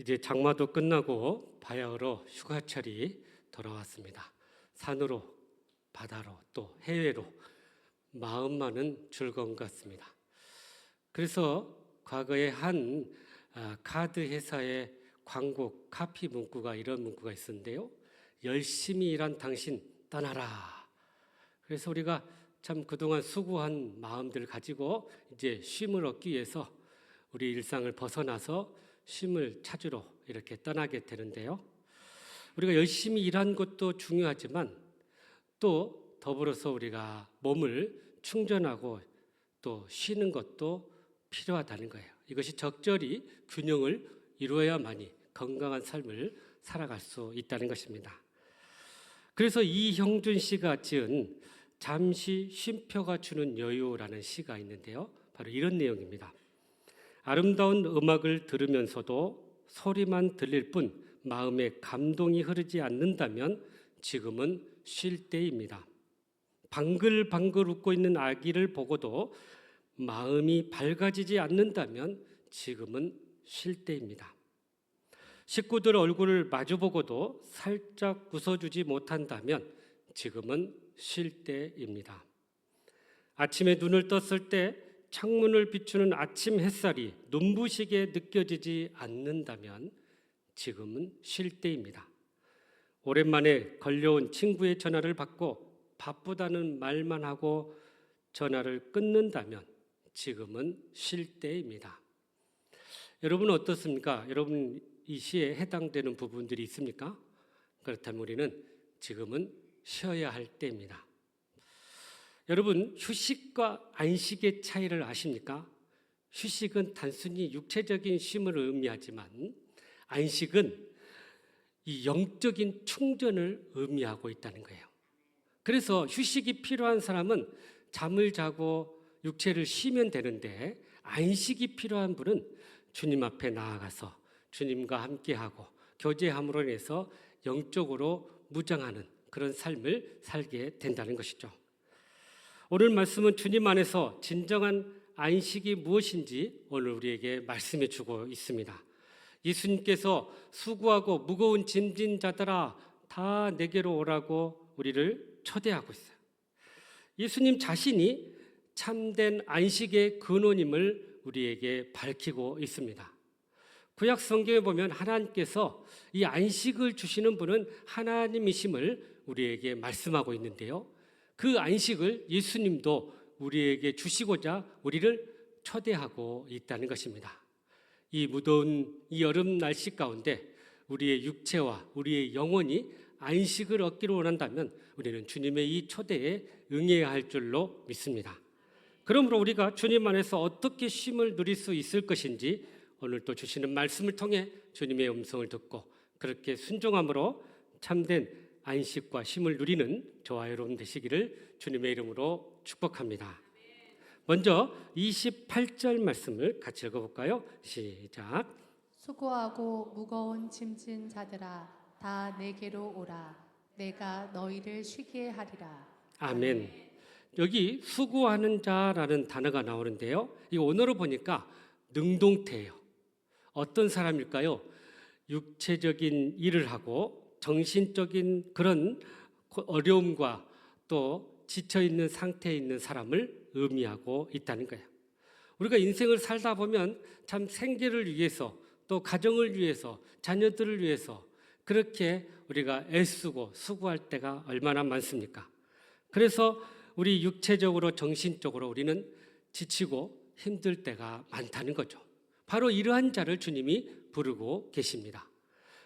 이제 장마도 끝나고 바야흐로 휴가철이 돌아왔습니다. 산으로, 바다로, 또 해외로 마음만은 즐거운 것 같습니다. 그래서 과거에 한 카드 회사의 광고 카피 문구가 이런 문구가 있었는데요. 열심히 일한 당신 떠나라. 그래서 우리가 참 그동안 수고한 마음들 가지고 이제 쉼을 얻기 위해서 우리 일상을 벗어나서 쉼을 찾으러 이렇게 떠나게 되는데요. 우리가 열심히 일한 것도 중요하지만 또 더불어서 우리가 몸을 충전하고 또 쉬는 것도 필요하다는 거예요. 이것이 적절히 균형을 이루어야만이 건강한 삶을 살아갈 수 있다는 것입니다. 그래서 이형준 씨가 지은 잠시 쉼표가 주는 여유라는 시가 있는데요. 바로 이런 내용입니다. 아름다운 음악을 들으면서도 소리만 들릴 뿐 마음에 감동이 흐르지 않는다면 지금은 쉴 때입니다. 방글방글 웃고 있는 아기를 보고도 마음이 밝아지지 않는다면 지금은 쉴 때입니다. 식구들 얼굴을 마주보고도 살짝 웃어주지 못한다면 지금은 쉴 때입니다. 아침에 눈을 떴을 때 창문을 비추는 아침 햇살이 눈부시게 느껴지지 않는다면 지금은 쉴 때입니다. 오랜만에 걸려온 친구의 전화를 받고 바쁘다는 말만 하고 전화를 끊는다면 지금은 쉴 때입니다. 여러분은 어떻습니까? 여러분 이 시에 해당되는 부분들이 있습니까? 그렇다면 우리는 지금은 쉬어야 할 때입니다. 여러분, 휴식과 안식의 차이를 아십니까? 휴식은 단순히 육체적인 쉼을 의미하지만 안식은 이 영적인 충전을 의미하고 있다는 거예요. 그래서 휴식이 필요한 사람은 잠을 자고 육체를 쉬면 되는데 안식이 필요한 분은 주님 앞에 나아가서 주님과 함께하고 교제함으로 인해서 영적으로 무장하는 그런 삶을 살게 된다는 것이죠. 오늘 말씀은 주님 안에서 진정한 안식이 무엇인지 오늘 우리에게 말씀해 주고 있습니다. 예수님께서 수고하고 무거운 짐진 자들아 다 내게로 오라고 우리를 초대하고 있어요. 예수님 자신이 참된 안식의 근원임을 우리에게 밝히고 있습니다. 구약 성경에 보면 하나님께서 이 안식을 주시는 분은 하나님이심을 우리에게 말씀하고 있는데요. 그 안식을 예수님도 우리에게 주시고자 우리를 초대하고 있다는 것입니다. 이 무더운 이 여름 날씨 가운데 우리의 육체와 우리의 영혼이 안식을 얻기를 원한다면 우리는 주님의 이 초대에 응해야 할 줄로 믿습니다. 그러므로 우리가 주님 안에서 어떻게 쉼을 누릴 수 있을 것인지 오늘 또 주시는 말씀을 통해 주님의 음성을 듣고 그렇게 순종함으로 참된 안식과 쉼을 누리는 저와 여러분 되시기를 주님의 이름으로 축복합니다. 먼저 28절 말씀을 같이 읽어볼까요? 시작. 수고하고 무거운 짐진 자들아 다 내게로 오라. 내가 너희를 쉬게 하리라. 아멘. 여기 수고하는 자라는 단어가 나오는데요. 이 원어로 보니까 능동태예요. 어떤 사람일까요? 육체적인 일을 하고 정신적인 그런 어려움과 또 지쳐있는 상태에 있는 사람을 의미하고 있다는 거예요. 우리가 인생을 살다 보면 참 생계를 위해서 또 가정을 위해서 자녀들을 위해서 그렇게 우리가 애쓰고 수고할 때가 얼마나 많습니까? 그래서 우리 육체적으로 정신적으로 우리는 지치고 힘들 때가 많다는 거죠. 바로 이러한 자를 주님이 부르고 계십니다.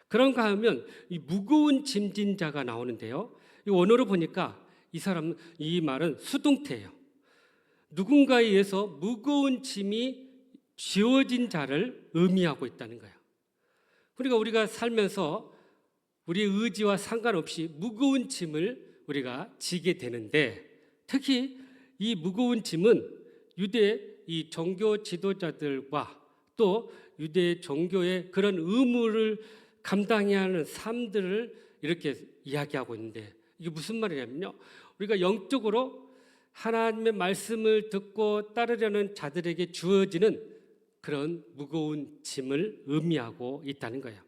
그런가 하면 이 무거운 짐진 자가 나오는데요. 이 원어로 보니까 이 말은 수동태예요. 누군가에 의해서 무거운 짐이 지워진 자를 의미하고 있다는 거예요. 그러니까 우리가 살면서 우리의 의지와 상관없이 무거운 짐을 우리가 지게 되는데 특히 이 무거운 짐은 유대 이 종교 지도자들과 또 유대 종교의 그런 의무를 감당해야 하는 삶들을 이렇게 이야기하고 있는데 이게 무슨 말이냐면요. 우리가 영적으로 하나님의 말씀을 듣고 따르려는 자들에게 주어지는 그런 무거운 짐을 의미하고 있다는 거예요.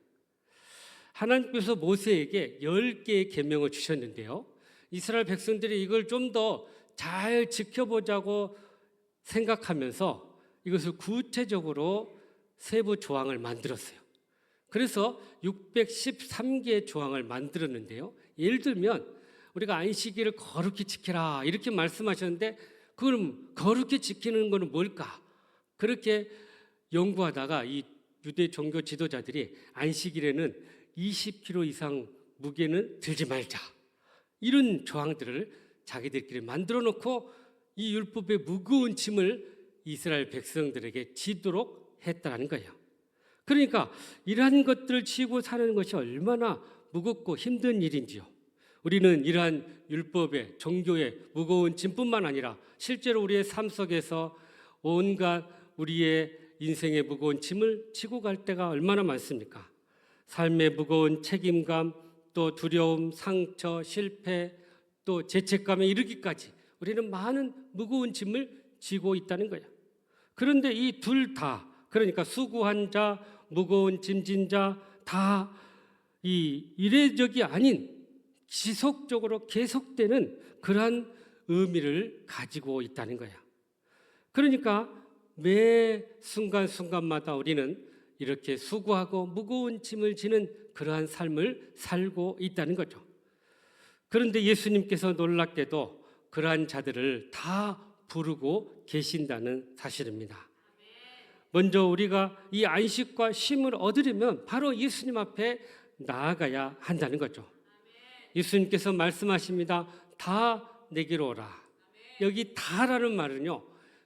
하나님께서 모세에게 10개의 계명을 주셨는데요. 이스라엘 백성들이 이걸 좀 더 잘 지켜보자고 생각하면서 이것을 구체적으로 세부 조항을 만들었어요. 그래서 613개의 조항을 만들었는데요. 예를 들면 우리가 안식일을 거룩히 지켜라 이렇게 말씀하셨는데 그럼 거룩히 지키는 것은 뭘까? 그렇게 연구하다가 이 유대 종교 지도자들이 안식일에는 20kg 이상 무게는 들지 말자 이런 조항들을 자기들끼리 만들어 놓고 이 율법의 무거운 짐을 이스라엘 백성들에게 지도록 했다는 거예요. 그러니까 이러한 것들을 지고 사는 것이 얼마나 무겁고 힘든 일인지요. 우리는 이러한 율법의 종교의 무거운 짐뿐만 아니라 실제로 우리의 삶 속에서 온갖 우리의 인생의 무거운 짐을 지고 갈 때가 얼마나 많습니까? 삶의 무거운 책임감, 또 두려움, 상처, 실패, 또 죄책감에 이르기까지 우리는 많은 무거운 짐을 지고 있다는 거예요. 그런데 이 둘 다, 그러니까 수고한 자, 무거운 짐진 자 다 이 이례적이 아닌 지속적으로 계속되는 그러한 의미를 가지고 있다는 거예요. 그러니까 매 순간순간마다 우리는 이렇게 수고하고 무거운 짐을 지는 그러한 삶을 살고 있다는 거죠. 그런데 예수님께서 놀랍게도 그러한 자들을 다 부르고 계신다는 사실입니다. 먼저 우리가 이 안식과 쉼을 얻으려면 바로 예수님 앞에 나아가야 한다는 거죠. 예수님께서 말씀하십니다. 다 내게로 오라. 여기 다라는 말은요,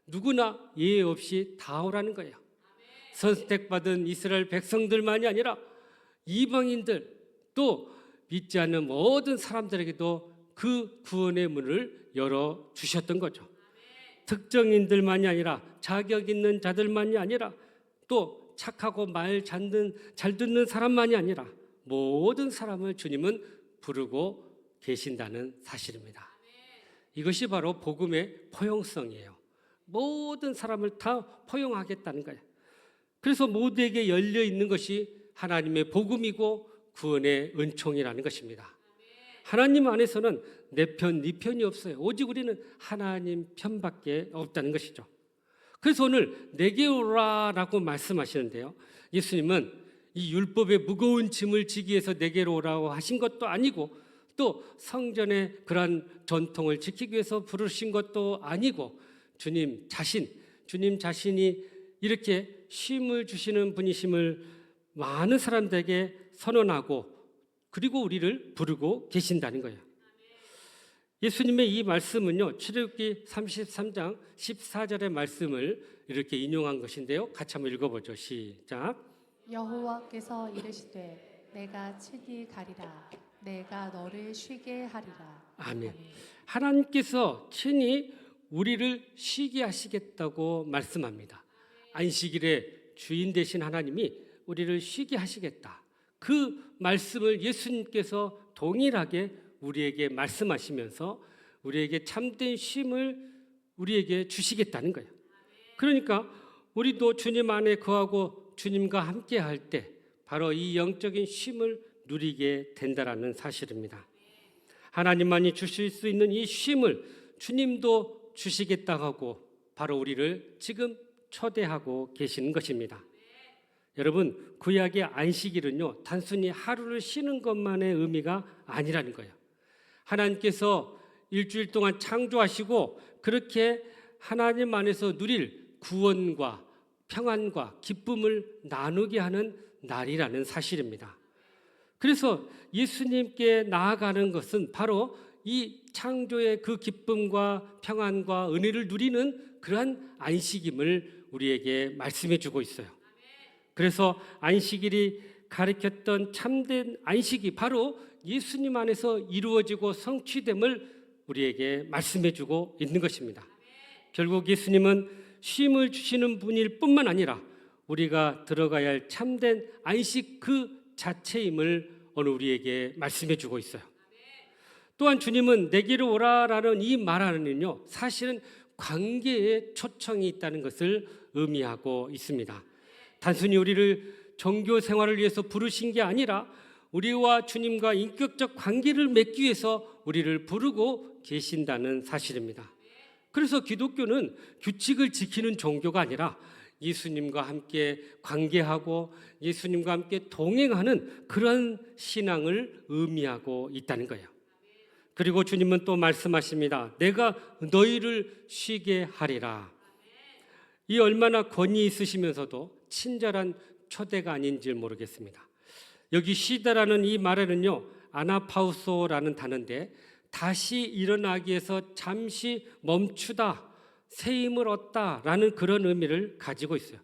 누구나 예외 없이 다 오라는 거예요. 선택받은 이스라엘 백성들만이 아니라 이방인들 또 믿지 않는 모든 사람들에게도 그 구원의 문을 열어주셨던 거죠. 특정인들만이 아니라 자격 있는 자들만이 아니라 또 착하고 말 잘 듣는 사람만이 아니라 모든 사람을 주님은 부르고 계신다는 사실입니다. 이것이 바로 복음의 포용성이에요. 모든 사람을 다 포용하겠다는 거예요. 그래서 모두에게 열려 있는 것이 하나님의 복음이고 구원의 은총이라는 것입니다. 하나님 안에서는 내 편, 네 편이 없어요. 오직 우리는 하나님 편밖에 없다는 것이죠. 그래서 오늘 내게 오라라고 말씀하시는데요. 예수님은 이 율법의 무거운 짐을 지기 위해서 내게로 오라고 하신 것도 아니고 또 성전의 그러한 전통을 지키기 위해서 부르신 것도 아니고 주님 자신이 이렇게 쉼을 주시는 분이심을 많은 사람들에게 선언하고 그리고 우리를 부르고 계신다는 거예요. 예수님의 이 말씀은요, 출애굽기 33장 14절의 말씀을 이렇게 인용한 것인데요. 같이 한번 읽어보죠. 시작. 여호와께서 이르시되 내가 친히 가리라. 내가 너를 쉬게 하리라. 아멘. 하나님께서 친히 우리를 쉬게 하시겠다고 말씀합니다. 안식일의 주인 되신 하나님이 우리를 쉬게 하시겠다. 그 말씀을 예수님께서 동일하게 우리에게 말씀하시면서 우리에게 참된 쉼을 우리에게 주시겠다는 거예요. 그러니까 우리도 주님 안에 거하고 주님과 함께 할 때 바로 이 영적인 쉼을 누리게 된다라는 사실입니다. 하나님만이 주실 수 있는 이 쉼을 주님도 주시겠다고 하고 바로 우리를 지금 초대하고 계시는 것입니다. 여러분, 구약의 안식일은요, 단순히 하루를 쉬는 것만의 의미가 아니라는 거예요. 하나님께서 일주일 동안 창조하시고 그렇게 하나님 안에서 누릴 구원과 평안과 기쁨을 나누게 하는 날이라는 사실입니다. 그래서 예수님께 나아가는 것은 바로 이 창조의 그 기쁨과 평안과 은혜를 누리는 그러한 안식임을 우리에게 말씀해 주고 있어요. 그래서 안식일이 가르쳤던 참된 안식이 바로 예수님 안에서 이루어지고 성취됨을 우리에게 말씀해 주고 있는 것입니다. 결국 예수님은 쉼을 주시는 분일 뿐만 아니라 우리가 들어가야 할 참된 안식 그 자체임을 오늘 우리에게 말씀해 주고 있어요. 또한 주님은 내게로 오라라는 이 말 안에는요, 사실은 관계에 초청이 있다는 것을 의미하고 있습니다. 단순히 우리를 종교 생활을 위해서 부르신 게 아니라 우리와 주님과 인격적 관계를 맺기 위해서 우리를 부르고 계신다는 사실입니다. 그래서 기독교는 규칙을 지키는 종교가 아니라 예수님과 함께 관계하고 예수님과 함께 동행하는 그런 신앙을 의미하고 있다는 거예요. 그리고 주님은 또 말씀하십니다. 내가 너희를 쉬게 하리라. 이 얼마나 권위 있으시면서도 친절한 초대가 아닌지 모르겠습니다. 여기 쉬다라는 이 말에는요, 아나파우소라는 단어인데 다시 일어나기 위해서 잠시 멈추다, 새 힘을 얻다라는 그런 의미를 가지고 있어요.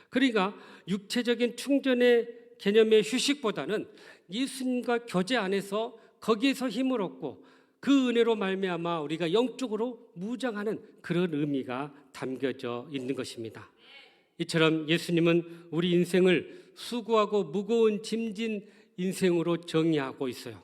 그러니까 육체적인 충전의 개념의 휴식보다는 예수님과 교제 안에서 거기에서 힘을 얻고 그 은혜로 말미암아 우리가 영적으로 무장하는 그런 의미가 담겨져 있는 것입니다. 이처럼 예수님은 우리 인생을 수고하고 무거운 짐진 인생으로 정의하고 있어요.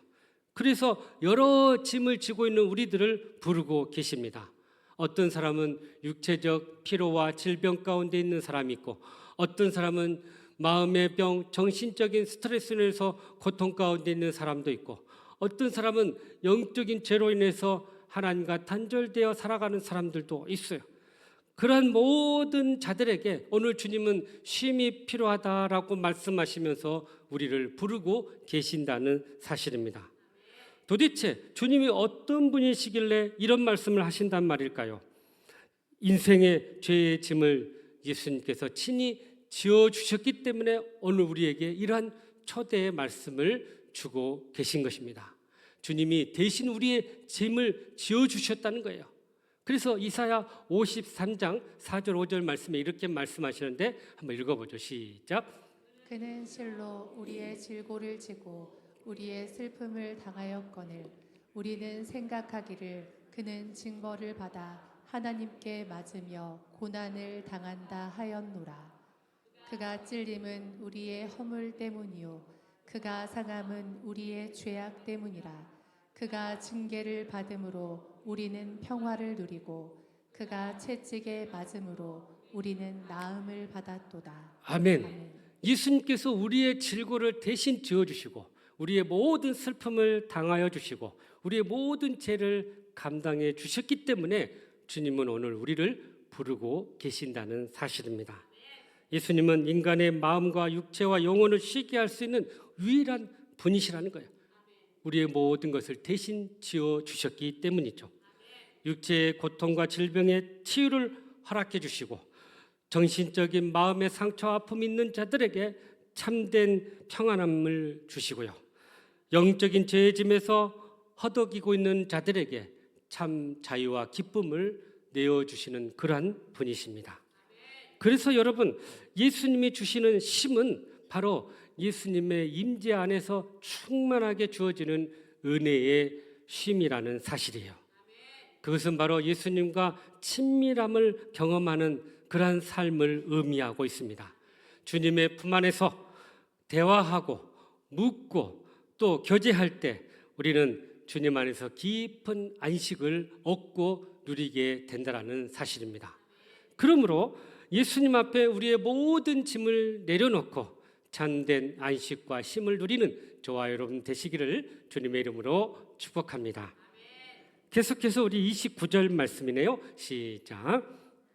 그래서 여러 짐을 지고 있는 우리들을 부르고 계십니다. 어떤 사람은 육체적 피로와 질병 가운데 있는 사람이 있고, 어떤 사람은 마음의 병, 정신적인 스트레스로 인해서 고통 가운데 있는 사람도 있고, 어떤 사람은 영적인 죄로 인해서 하나님과 단절되어 살아가는 사람들도 있어요. 그러한 모든 자들에게 오늘 주님은 쉼이 필요하다라고 말씀하시면서 우리를 부르고 계신다는 사실입니다. 도대체 주님이 어떤 분이시길래 이런 말씀을 하신단 말일까요? 인생의 죄의 짐을 예수님께서 친히 지어주셨기 때문에 오늘 우리에게 이러한 초대의 말씀을 주고 계신 것입니다. 주님이 대신 우리의 짐을 지어주셨다는 거예요. 그래서 이사야 53장 4절 5절 말씀에 이렇게 말씀하시는데 한번 읽어보죠. 시작. 그는 실로 우리의 질고를 지고 우리의 슬픔을 당하였거늘 우리는 생각하기를 그는 징벌을 받아 하나님께 맞으며 고난을 당한다 하였노라. 그가 찔림은 우리의 허물 때문이요 그가 상함은 우리의 죄악 때문이라. 그가 징계를 받음으로 우리는 평화를 누리고 그가 채찍에 맞음으로 우리는 나음을 받았도다. 아멘. 예수님께서 우리의 질고를 대신 지어주시고 우리의 모든 슬픔을 당하여 주시고 우리의 모든 죄를 감당해 주셨기 때문에 주님은 오늘 우리를 부르고 계신다는 사실입니다. 예수님은 인간의 마음과 육체와 영혼을 쉬게 할 수 있는 유일한 분이시라는 거예요. 우리의 모든 것을 대신 지어주셨기 때문이죠. 육체의 고통과 질병의 치유를 허락해 주시고 정신적인 마음의 상처와 아픔이 있는 자들에게 참된 평안함을 주시고요. 영적인 죄의 짐에서 허덕이고 있는 자들에게 참 자유와 기쁨을 내어주시는 그러한 분이십니다. 그래서 여러분, 예수님이 주시는 쉼은 바로 예수님의 임재 안에서 충만하게 주어지는 은혜의 쉼이라는 사실이에요. 그것은 바로 예수님과 친밀함을 경험하는 그러한 삶을 의미하고 있습니다. 주님의 품 안에서 대화하고 묻고 또 교제할 때 우리는 주님 안에서 깊은 안식을 얻고 누리게 된다는 사실입니다. 그러므로 예수님 앞에 우리의 모든 짐을 내려놓고 참된 안식과 쉼을 누리는 저와 여러분 되시기를 주님의 이름으로 축복합니다. 계속해서 우리 29절 말씀이네요. 시작.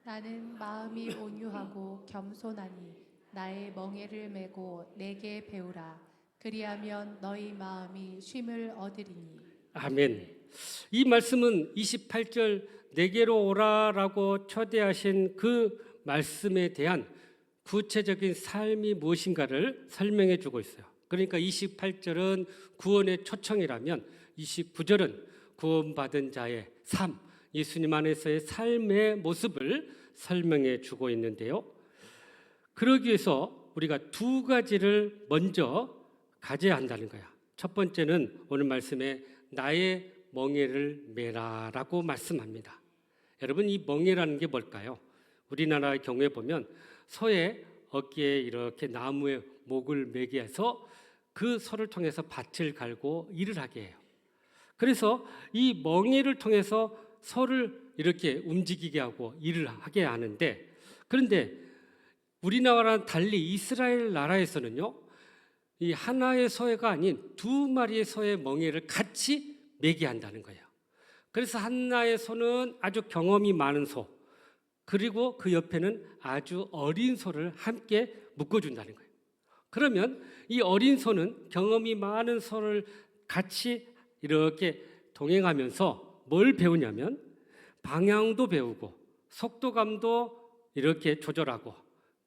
나는 마음이 온유하고 겸손하니 나의 멍에를 메고 내게 배우라. 그리하면 너희 마음이 쉼을 얻으리니. 아멘. 이 말씀은 28절 내게로 오라라고 초대하신 그 말씀에 대한 구체적인 삶이 무엇인가를 설명해 주고 있어요. 그러니까 28절은 구원의 초청이라면 29절은 구원받은 자의 삶, 예수님 안에서의 삶의 모습을 설명해 주고 있는데요. 그러기 위해서 우리가 두 가지를 먼저 가져야 한다는 거야. 첫 번째는 오늘 말씀에 나의 멍에를 메라라고 말씀합니다. 여러분, 이 멍에라는 게 뭘까요? 우리나라의 경우에 보면 소의 어깨에 이렇게 나무에 목을 매게 해서 그 소를 통해서 밭을 갈고 일을 하게 해요. 그래서 이 멍에를 통해서 소를 이렇게 움직이게 하고 일을 하게 하는데, 그런데 우리나라와는 달리 이스라엘 나라에서는요, 이 하나의 소가 아닌 두 마리의 소의 멍에를 같이 매게 한다는 거예요. 그래서 하나의 소는 아주 경험이 많은 소, 그리고 그 옆에는 아주 어린 소를 함께 묶어준다는 거예요. 그러면 이 어린 소는 경험이 많은 소를 같이 이렇게 동행하면서 뭘 배우냐면 방향도 배우고 속도감도 이렇게 조절하고,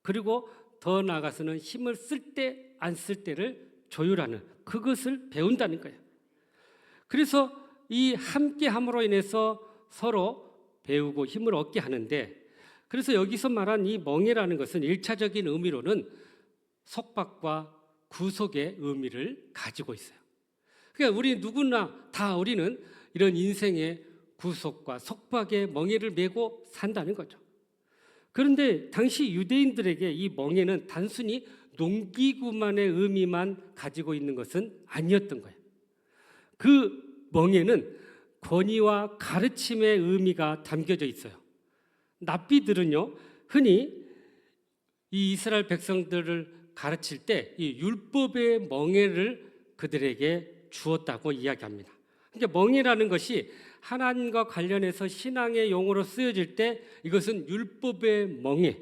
그리고 더 나아가서는 힘을 쓸 때 안 쓸 때를 조율하는 그것을 배운다는 거예요. 그래서 이 함께함으로 인해서 서로 배우고 힘을 얻게 하는데, 그래서 여기서 말한 이 멍에라는 것은 1차적인 의미로는 속박과 구속의 의미를 가지고 있어요. 그러니까 우리 누구나 다 우리는 이런 인생의 구속과 속박의 멍에를 메고 산다는 거죠. 그런데 당시 유대인들에게 이 멍에는 단순히 농기구만의 의미만 가지고 있는 것은 아니었던 거예요. 그 멍에는 권위와 가르침의 의미가 담겨져 있어요. 납비들은요, 흔히 이 이스라엘 백성들을 가르칠 때 이 율법의 멍에를 그들에게 주었다고 이야기합니다. 그러니까 멍에라는 것이 하나님과 관련해서 신앙의 용어로 쓰여질 때 이것은 율법의 멍에,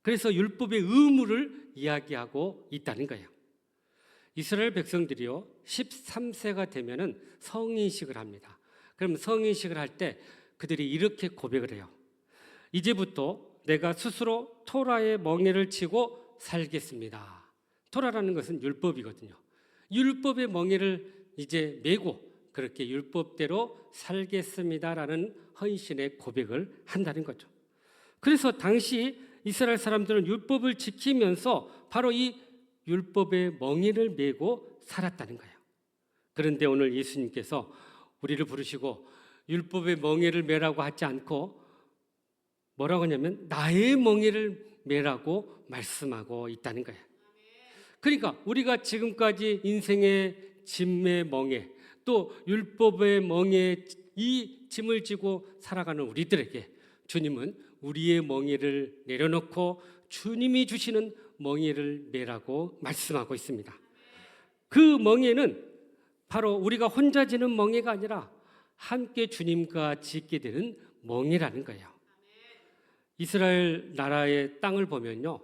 그래서 율법의 의무를 이야기하고 있다는 거예요. 이스라엘 백성들이요, 13세가 되면은 성인식을 합니다. 그럼 성인식을 할 때 그들이 이렇게 고백을 해요. 이제부터 내가 스스로 토라의 멍에를 치고 살겠습니다. 토라라는 것은 율법이거든요. 율법의 멍에를 이제 메고 그렇게 율법대로 살겠습니다라는 헌신의 고백을 한다는 거죠. 그래서 당시 이스라엘 사람들은 율법을 지키면서 바로 이 율법의 멍에를 메고 살았다는 거예요. 그런데 오늘 예수님께서 우리를 부르시고 율법의 멍에를 메라고 하지 않고 뭐라고 하냐면 나의 멍에를 메라고 말씀하고 있다는 거예요. 그러니까 우리가 지금까지 인생의 짐의 멍에, 또 율법의 멍에 이 짐을 지고 살아가는 우리들에게 주님은 우리의 멍에를 내려놓고 주님이 주시는 멍에를 메라고 말씀하고 있습니다. 그 멍에는 바로 우리가 혼자 지는 멍에가 아니라 함께 주님과 짓게 되는 멍에라는 거예요. 이스라엘 나라의 땅을 보면요,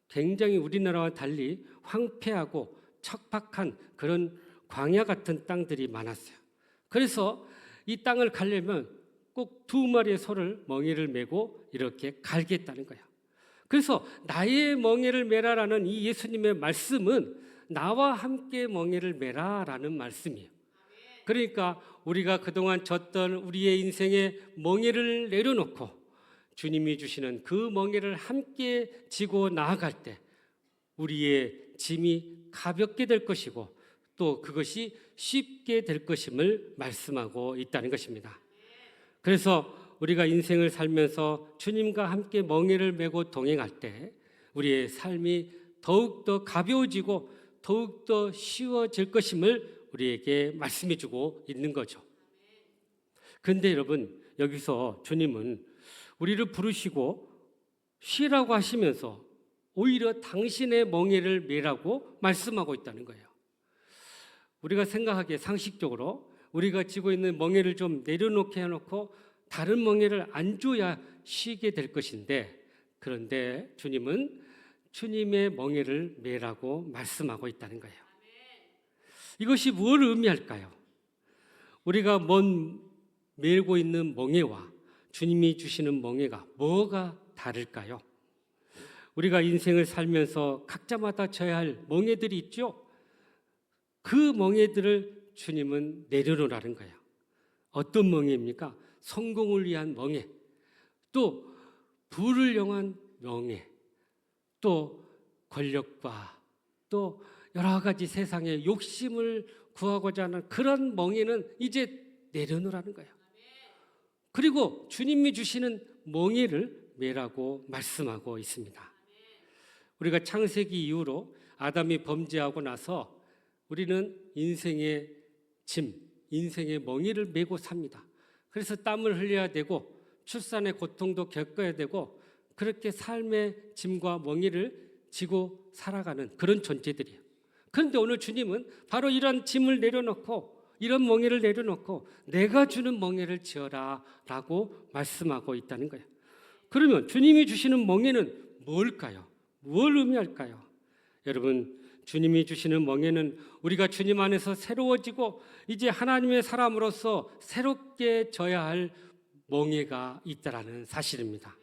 굉장히 우리나라와 달리 황폐하고 척박한 그런 광야 같은 땅들이 많았어요. 그래서 이 땅을 가려면 꼭 두 마리의 소를 멍에를 메고 이렇게 갈겠다는 거예요. 그래서 나의 멍에를 메라라는 이 예수님의 말씀은 나와 함께 멍에를 메라라는 말씀이에요. 그러니까 우리가 그동안 졌던 우리의 인생의 멍에를 내려놓고 주님이 주시는 그 멍에를 함께 지고 나아갈 때 우리의 짐이 가볍게 될 것이고 또 그것이 쉽게 될 것임을 말씀하고 있다는 것입니다. 그래서 우리가 인생을 살면서 주님과 함께 멍에를 메고 동행할 때 우리의 삶이 더욱더 가벼워지고 더욱더 쉬워질 것임을 우리에게 말씀해 주고 있는 거죠. 그런데 여러분, 여기서 주님은 우리를 부르시고 쉬라고 하시면서 오히려 당신의 멍에를 메라고 말씀하고 있다는 거예요. 우리가 생각하기에 상식적으로 우리가 지고 있는 멍에를 좀 내려놓게 해놓고 다른 멍에를 안 줘야 쉬게 될 것인데, 그런데 주님은 주님의 멍에를 메라고 말씀하고 있다는 거예요. 이것이 무엇을 의미할까요? 우리가 메고 있는 멍에와 주님이 주시는 멍에가 뭐가 다를까요? 우리가 인생을 살면서 각자마다 져야 할 멍에들이 있죠. 그 멍에들을 주님은 내려놓으라는 거예요. 어떤 멍에입니까? 성공을 위한 멍에, 또 부를 향한 멍에, 또 권력과 또 여러 가지 세상의 욕심을 구하고자 하는 그런 멍에는 이제 내려놓으라는 거예요. 그리고 주님이 주시는 멍에를 메라고 말씀하고 있습니다. 우리가 창세기 이후로 아담이 범죄하고 나서 우리는 인생의 짐, 인생의 멍에를 메고 삽니다. 그래서 땀을 흘려야 되고 출산의 고통도 겪어야 되고 그렇게 삶의 짐과 멍에를 지고 살아가는 그런 존재들이에요. 그런데 오늘 주님은 바로 이런 짐을 내려놓고 이런 멍에를 내려놓고 내가 주는 멍에를 지어라 라고 말씀하고 있다는 거예요. 그러면 주님이 주시는 멍에는 뭘까요? 뭘 의미할까요? 여러분, 주님이 주시는 멍에는 우리가 주님 안에서 새로워지고 이제 하나님의 사람으로서 새롭게 져야 할 멍에가 있다라는 사실입니다.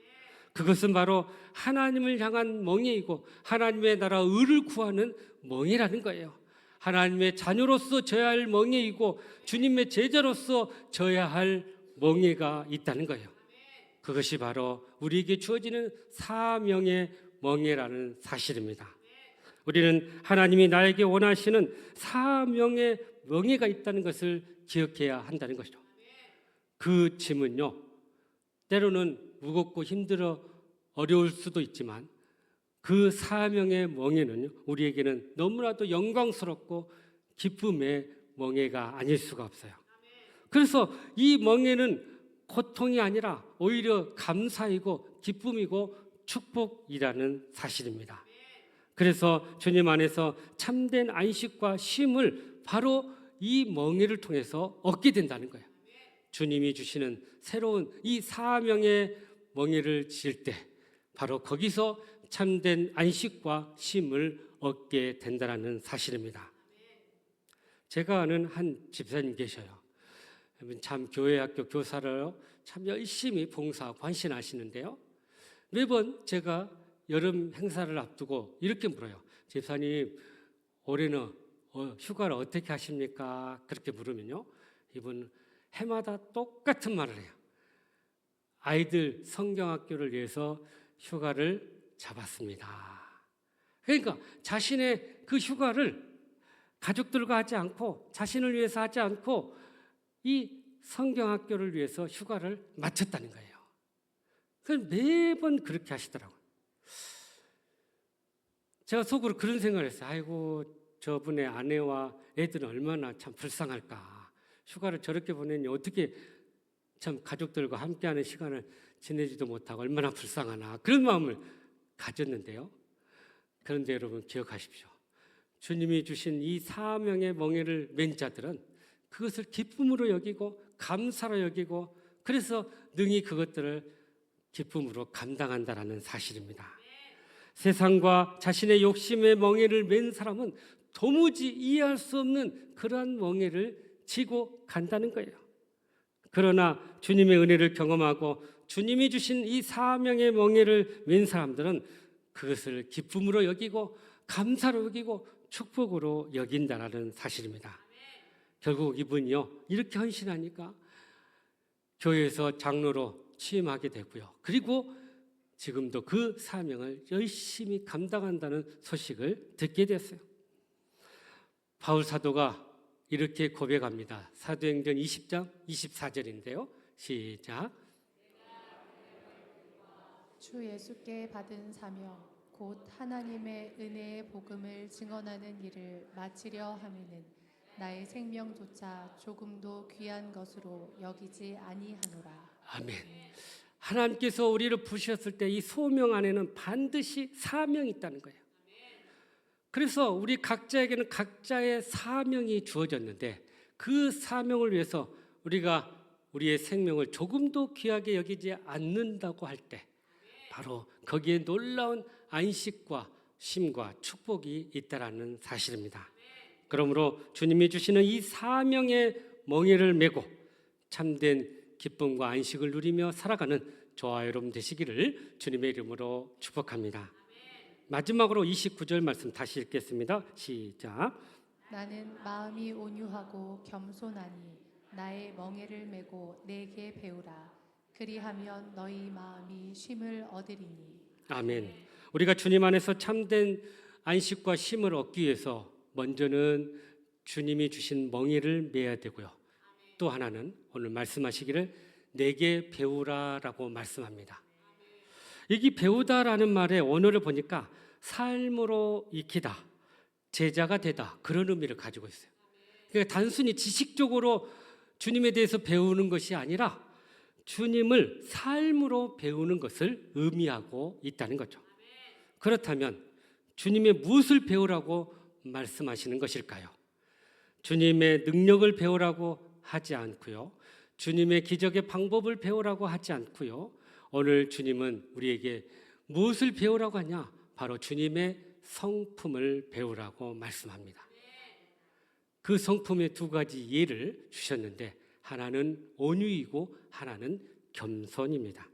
그것은 바로 하나님을 향한 멍에이고 하나님의 나라 의를 구하는 멍에라는 거예요. 하나님의 자녀로서 져야 할 멍에이고 주님의 제자로서 져야 할 멍에가 있다는 거예요. 그것이 바로 우리에게 주어지는 사명의 멍에라는 사실입니다. 우리는 하나님이 나에게 원하시는 사명의 멍에가 있다는 것을 기억해야 한다는 것이죠. 그 짐은요, 때로는 무겁고 힘들어 어려울 수도 있지만 그 사명의 멍에는 우리에게는 너무나도 영광스럽고 기쁨의 멍에가 아닐 수가 없어요. 그래서 이 멍에는 고통이 아니라 오히려 감사이고 기쁨이고 축복이라는 사실입니다. 그래서 주님 안에서 참된 안식과 쉼을 바로 이 멍에를 통해서 얻게 된다는 거예요. 주님이 주시는 새로운 이 사명의 멍에를 지을 때 바로 거기서 참된 안식과 쉼을 얻게 된다는 사실입니다. 제가 아는 한 집사님 계셔요. 참 교회 학교 교사로 참 열심히 봉사하고 헌신하시는데요. 매번 제가 여름 행사를 앞두고 이렇게 물어요. 집사님, 올해는 휴가를 어떻게 하십니까? 그렇게 물으면요, 이분 해마다 똑같은 말을 해요. 아이들 성경학교를 위해서 휴가를 잡았습니다. 그러니까 자신의 그 휴가를 가족들과 하지 않고 자신을 위해서 하지 않고 이 성경학교를 위해서 휴가를 마쳤다는 거예요. 그래서 매번 그렇게 하시더라고요. 제가 속으로 그런 생각을 했어요. 아이고, 저분의 아내와 애들은 얼마나 참 불쌍할까. 휴가를 저렇게 보내니 어떻게 참 가족들과 함께하는 시간을 지내지도 못하고 얼마나 불쌍하나. 그런 마음을 가졌는데요. 그런데 여러분 기억하십시오. 주님이 주신 이 사명의 멍에를 맨 자들은 그것을 기쁨으로 여기고 감사로 여기고 그래서 능히 그것들을 기쁨으로 감당한다라는 사실입니다. 세상과 자신의 욕심의 멍에를 맨 사람은 도무지 이해할 수 없는 그러한 멍에를 지고 간다는 거예요. 그러나 주님의 은혜를 경험하고 주님이 주신 이 사명의 멍에를 맨 사람들은 그것을 기쁨으로 여기고 감사로 여기고 축복으로 여긴다라는 사실입니다. 결국 이분이요, 이렇게 헌신하니까 교회에서 장로로 취임하게 되고요. 그리고 지금도 그 사명을 열심히 감당한다는 소식을 듣게 됐어요. 바울 사도가 이렇게 고백합니다. 사도행전 20장 24절인데요. 시작. 주 예수께 받은 사명 곧 하나님의 은혜의 복음을 증언하는 일을 마치려 함에는 나의 생명조차 조금도 귀한 것으로 여기지 아니하노라. 아멘. 하나님께서 우리를 부르셨을 때 이 소명 안에는 반드시 사명이 있다는 거예요. 그래서 우리 각자에게는 각자의 사명이 주어졌는데 그 사명을 위해서 우리가 우리의 생명을 조금도 귀하게 여기지 않는다고 할 때 바로 거기에 놀라운 안식과 쉼과 축복이 있다라는 사실입니다. 그러므로 주님이 주시는 이 사명의 멍에를 메고 참된 기쁨과 안식을 누리며 살아가는 저와 여러분 되시기를 주님의 이름으로 축복합니다. 마지막으로 29절 말씀 다시 읽겠습니다. 시작. 나는 마음이 온유하고 겸손하니 나의 멍에를 메고 내게 배우라. 그리하면 너희 마음이 쉼을 얻으리니. 아멘. 우리가 주님 안에서 참된 안식과 쉼을 얻기 위해서 먼저는 주님이 주신 멍에를 메야 되고요. 또 하나는 오늘 말씀하시기를 내게 배우라라고 말씀합니다. 여기 배우다라는 말의 원어를 보니까 삶으로 익히다, 제자가 되다 그런 의미를 가지고 있어요. 그러니까 단순히 지식적으로 주님에 대해서 배우는 것이 아니라 주님을 삶으로 배우는 것을 의미하고 있다는 거죠. 그렇다면 주님의 무엇을 배우라고 말씀하시는 것일까요? 주님의 능력을 배우라고 하지 않고요. 주님의 기적의 방법을 배우라고 하지 않고요. 오늘 주님은 우리에게 무엇을 배우라고 하냐? 바로 주님의 성품을 배우라고 말씀합니다. 그 성품의 두 가지 예를 주셨는데 하나는 온유이고 하나는 겸손입니다.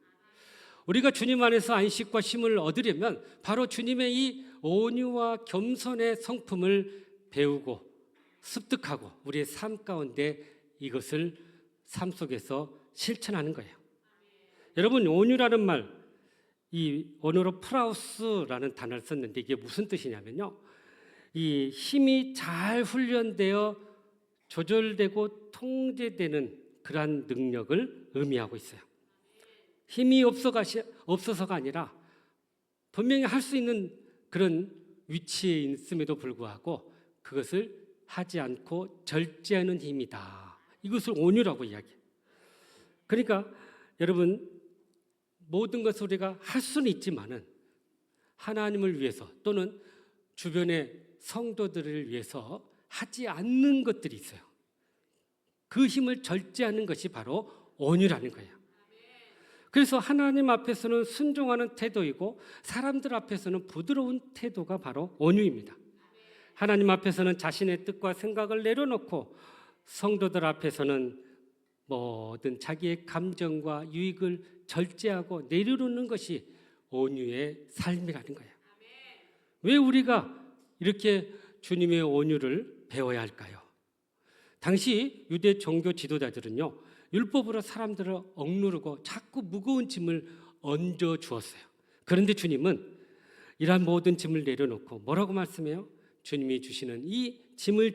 우리가 주님 안에서 안식과 쉼을 얻으려면 바로 주님의 이 온유와 겸손의 성품을 배우고 습득하고 우리의 삶 가운데 이것을 삶 속에서 실천하는 거예요. 여러분, 온유라는 말, 이 언어로 프라우스라는 단어를 썼는데 이게 무슨 뜻이냐면요, 이 힘이 잘 훈련되어 조절되고 통제되는 그러한 능력을 의미하고 있어요. 힘이 없어서가 아니라 분명히 할 수 있는 그런 위치에 있음에도 불구하고 그것을 하지 않고 절제하는 힘이다. 이것을 온유라고 이야기해요. 그러니까 여러분, 모든 것을 우리가 할 수는 있지만은 하나님을 위해서 또는 주변의 성도들을 위해서 하지 않는 것들이 있어요. 그 힘을 절제하는 것이 바로 온유라는 거예요. 그래서 하나님 앞에서는 순종하는 태도이고 사람들 앞에서는 부드러운 태도가 바로 온유입니다. 하나님 앞에서는 자신의 뜻과 생각을 내려놓고 성도들 앞에서는 모든 자기의 감정과 유익을 절제하고 내려놓는 것이 온유의 삶이라는 거예요. 왜 우리가 이렇게 주님의 온유를 배워야 할까요? 당시 유대 종교 지도자들은요, 율법으로 사람들을 억누르고 자꾸 무거운 짐을 얹어 주었어요. 그런데 주님은 이러한 모든 짐을 내려놓고 뭐라고 말씀해요? 주님이 주시는 이 짐을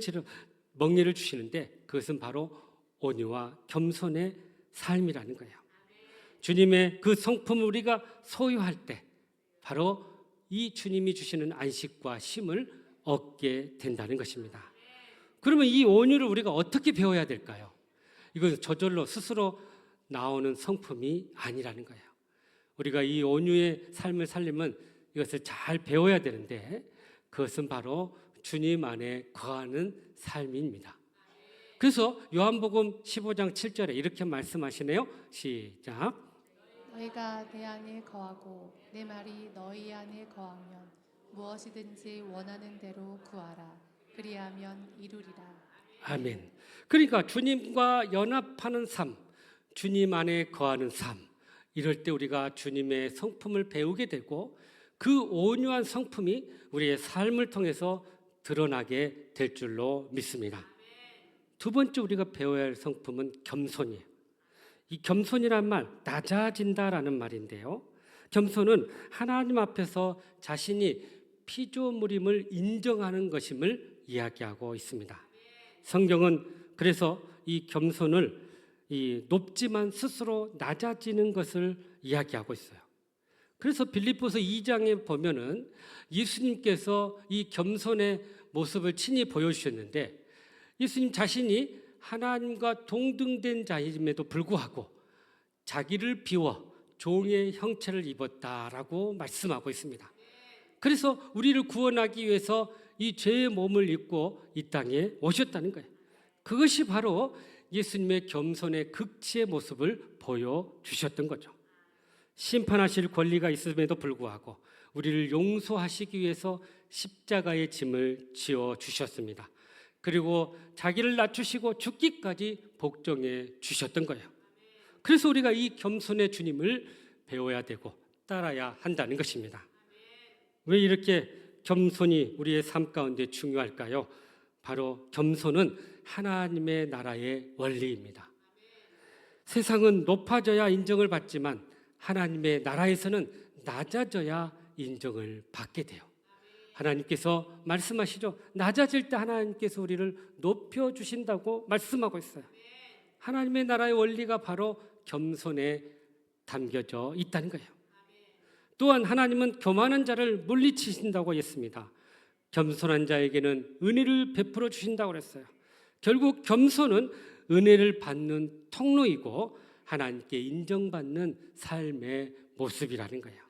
멍에를 주시는데 그것은 바로 온유와 겸손의 삶이라는 거예요. 주님의 그 성품을 우리가 소유할 때 바로 이 주님이 주시는 안식과 쉼을 얻게 된다는 것입니다. 그러면 이 온유를 우리가 어떻게 배워야 될까요? 이것은 저절로 스스로 나오는 성품이 아니라는 거예요. 우리가 이 온유의 삶을 살려면 이것을 잘 배워야 되는데 그것은 바로 주님 안에 거하는 삶입니다. 그래서 요한복음 15장 7절에 이렇게 말씀하시네요. 시작. 너희가 내 안에 거하고 내 말이 너희 안에 거하면 무엇이든지 원하는 대로 구하라. 그리하면 이루리라. 아멘. 그러니까 주님과 연합하는 삶, 주님 안에 거하는 삶, 이럴 때 우리가 주님의 성품을 배우게 되고 그 온유한 성품이 우리의 삶을 통해서 드러나게 될 줄로 믿습니다. 두 번째 우리가 배워야 할 성품은 겸손이에요. 이 겸손이란 말, 낮아진다라는 말인데요. 겸손은 하나님 앞에서 자신이 피조물임을 인정하는 것임을 이야기하고 있습니다. 성경은 그래서 이 겸손을 높지만 스스로 낮아지는 것을 이야기하고 있어요. 그래서 빌립보서 2장에 보면은 예수님께서 이 겸손의 모습을 친히 보여주셨는데 예수님 자신이 하나님과 동등된 자임에도 불구하고 자기를 비워 종의 형체를 입었다라고 말씀하고 있습니다. 그래서 우리를 구원하기 위해서 이 죄의 몸을 입고 이 땅에 오셨다는 거예요. 그것이 바로 예수님의 겸손의 극치의 모습을 보여주셨던 거죠. 심판하실 권리가 있음에도 불구하고 우리를 용서하시기 위해서 십자가의 짐을 지어 주셨습니다. 그리고 자기를 낮추시고 죽기까지 복종해 주셨던 거예요. 그래서 우리가 이 겸손의 주님을 배워야 되고 따라야 한다는 것입니다. 왜 이렇게 겸손이 우리의 삶 가운데 중요할까요? 바로 겸손은 하나님의 나라의 원리입니다. 세상은 높아져야 인정을 받지만 하나님의 나라에서는 낮아져야 인정을 받게 돼요. 하나님께서 말씀하시죠. 낮아질 때 하나님께서 우리를 높여주신다고 말씀하고 있어요. 하나님의 나라의 원리가 바로 겸손에 담겨져 있다는 거예요. 또한 하나님은 교만한 자를 물리치신다고 했습니다. 겸손한 자에게는 은혜를 베풀어 주신다고 그랬어요. 결국 겸손은 은혜를 받는 통로이고 하나님께 인정받는 삶의 모습이라는 거예요.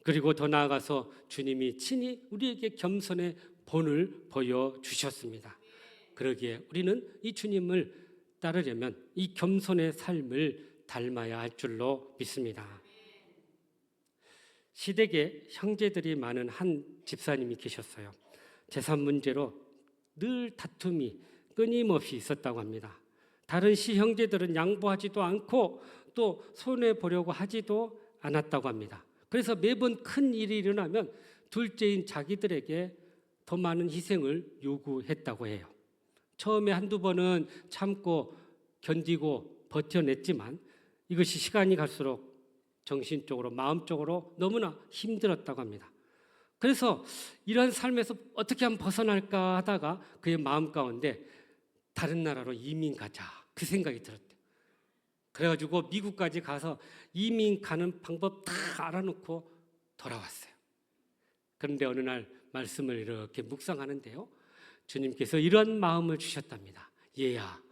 그리고 더 나아가서 주님이 친히 우리에게 겸손의 본을 보여주셨습니다. 그러기에 우리는 이 주님을 따르려면 이 겸손의 삶을 닮아야 할 줄로 믿습니다. 시댁에 형제들이 많은 한 집사님이 계셨어요. 재산 문제로 늘 다툼이 끊임없이 있었다고 합니다. 다른 시형제들은 양보하지도 않고 또 손해보려고 하지도 않았다고 합니다. 그래서 매번 큰 일이 일어나면 둘째인 자기들에게 더 많은 희생을 요구했다고 해요. 처음에 한두 번은 참고 견디고 버텨냈지만 이것이 시간이 갈수록 정신적으로 마음적으로 너무나 힘들었다고 합니다. 그래서 이런 삶에서 어떻게 하면 벗어날까 하다가 그의 마음 가운데 다른 나라로 이민 가자 그 생각이 들었대요. 그래가지고 미국까지 가서 이민 가는 방법 다 알아놓고 돌아왔어요. 그런데 어느 날 말씀을 이렇게 묵상하는데요, 주님께서 이런 마음을 주셨답니다. 얘야,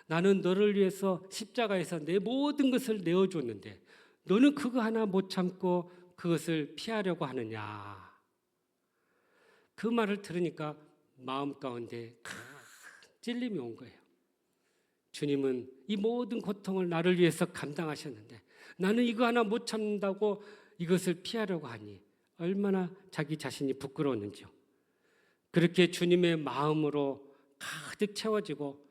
나는 너를 위해서 십자가에서 내 모든 것을 내어줬는데 너는 그거 하나 못 참고 그것을 피하려고 하느냐. 그 말을 들으니까 마음 가운데 큰 찔림이 온 거예요. 주님은 이 모든 고통을 나를 위해서 감당하셨는데 나는 이거 하나 못 참는다고 이것을 피하려고 하니 얼마나 자기 자신이 부끄러웠는지요. 그렇게 주님의 마음으로 가득 채워지고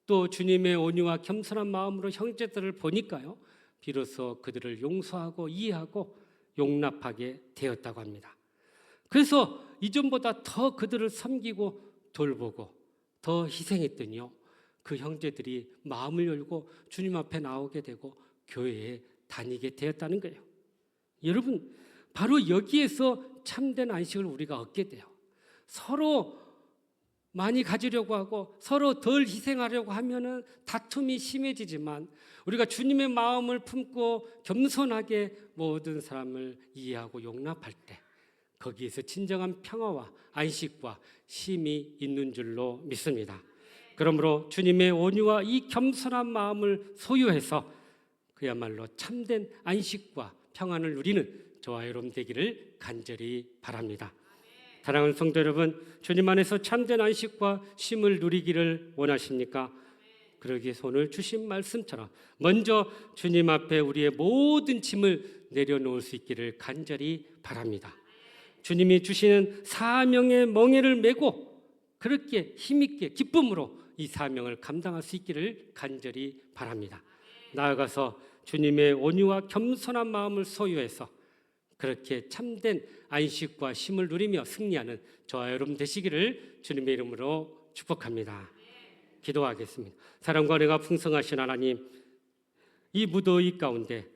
또 주님의 온유와 겸손한 마음으로 형제들을 보니까요, 비로소 그들을 용서하고 이해하고 용납하게 되었다고 합니다. 그래서 이전보다 더 그들을 섬기고 돌보고 더 희생했더니요, 그 형제들이 마음을 열고 주님 앞에 나오게 되고 교회에 다니게 되었다는 거예요. 여러분, 바로 여기에서 참된 안식을 우리가 얻게 돼요. 서로 많이 가지려고 하고 서로 덜 희생하려고 하면은 다툼이 심해지지만 우리가 주님의 마음을 품고 겸손하게 모든 사람을 이해하고 용납할 때 거기에서 진정한 평화와 안식과 쉼이 있는 줄로 믿습니다. 그러므로 주님의 온유와 이 겸손한 마음을 소유해서 그야말로 참된 안식과 평안을 누리는 저와 여러분 되기를 간절히 바랍니다. 사랑하는 성도 여러분, 주님 안에서 참된 안식과 쉼을 누리기를 원하십니까? 그러기에 오늘 주신 말씀처럼 먼저 주님 앞에 우리의 모든 짐을 내려놓을 수 있기를 간절히 바랍니다. 주님이 주시는 사명의 멍에를 메고 그렇게 힘있게 기쁨으로 이 사명을 감당할 수 있기를 간절히 바랍니다. 나아가서 주님의 온유와 겸손한 마음을 소유해서 그렇게 참된 안식과 쉼을 누리며 승리하는 저와 여러분 되시기를 주님의 이름으로 축복합니다. 기도하겠습니다. 사랑과 은혜가 풍성하신 하나님, 이 무더위 가운데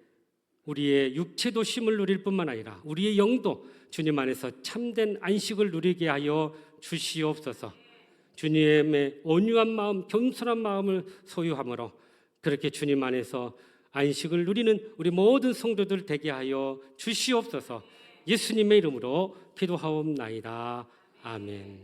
우리의 육체도 쉼을 누릴 뿐만 아니라 우리의 영도 주님 안에서 참된 안식을 누리게 하여 주시옵소서. 주님의 온유한 마음, 겸손한 마음을 소유함으로 그렇게 주님 안에서 안식을 누리는 우리 모든 성도들 되게 하여 주시옵소서. 예수님의 이름으로 기도하옵나이다. 아멘.